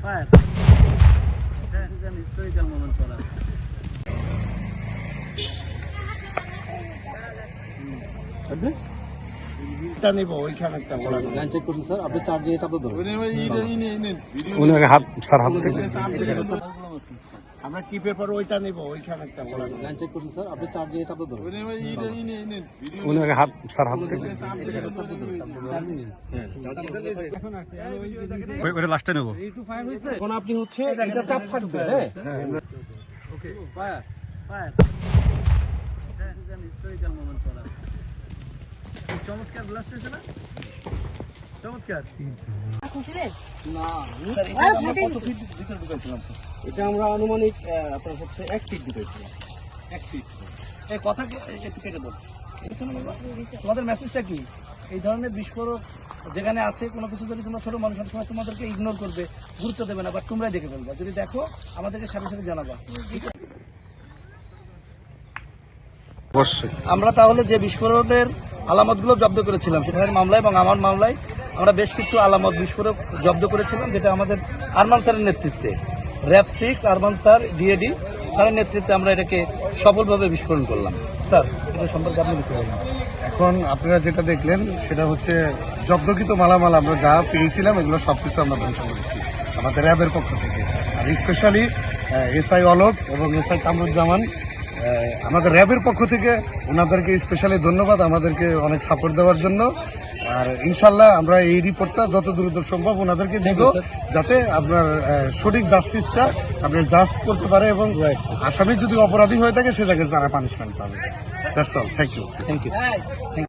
Fire. This is an historical moment for us. Line check করছি sir, আপনি চার্জে চাপতে ধরুন। উনি আগে হাত স্যার হাত থেকে আমরা কি পেপার ওইটা নিব ওইখানে একটা লাইন চেক করছি স্যার, আপনি চার্জে চাপতে ধরুন। উনি আগে হাত স্যার হাত থেকে ওইটা লাস্টে নেবো। এখন আপনি হচ্ছে এটা চাপ থাকবে, হ্যাঁ Okay. Fire. Fire. This is an historical moment for us. চমৎকার ব্লাস্ট হয়েছে না? চমৎকার। এটা আমরা আনুমানিক আপনার হচ্ছে 1 ফিট দিতেছিলাম। 1 ফিট। এই কথা একটু কেটে দাও। তোমাদের মেসেজটা কি? এই ধরনের বিস্ফোরক যেখানে আছে কোনো কিছু যদি তোমরা ছোট মানুষ সময় তোমাদেরকে ইগনোর করবে, গুরুত্ব দেবে না, বা তোমরাই দেখে ফেলবে। যদি দেখো আমাদেরকে সাথে সাথে জানাবা। অবশ্যই আমরা তাহলে যে বিস্ফোরণের আলামতগুলো জব্দ করেছিলাম সেটার মামলায় এবং আমার মামলায় আমরা বেশ কিছু আলামত বিস্ফোরক জব্দ করেছিলাম, যেটা আমাদের আরমান স্যারের নেতৃত্বে র্যাব 6 আরমান স্যার ডিএডি স্যারের নেতৃত্বে আমরা এটাকে সফলভাবে বিস্ফোরণ করলাম। স্যার এটা সম্পর্কে আপনি কিছু বলুন। এখন আপনারা যেটা দেখলেন সেটা হচ্ছে জব্দকৃত মালামাল আমরা যা পেয়েছিলাম এগুলো সবকিছু আমরা ধ্বংস করেছি আমাদের র্যাবের পক্ষ থেকে। আর স্পেশালি এসআই অলোক এবং এসআই কামরুজ্জামান আমাদের র্যাবের পক্ষ থেকে ওনাদেরকে স্পেশালি ধন্যবাদ আমাদেরকে অনেক সাপোর্ট দেওয়ার জন্য। আর ইনশাল্লাহ আমরা এই রিপোর্টটা যত দ্রুত সম্ভব ওনাদেরকে দিব, যাতে আপনার সঠিক জাস্টিসটা আপনার জাজ করতে পারে এবং আসামি যদি অপরাধী হয়ে থাকে সেটাকে তারা পানিশমেন্ট পাবে। That's all. Thank you. Thank you.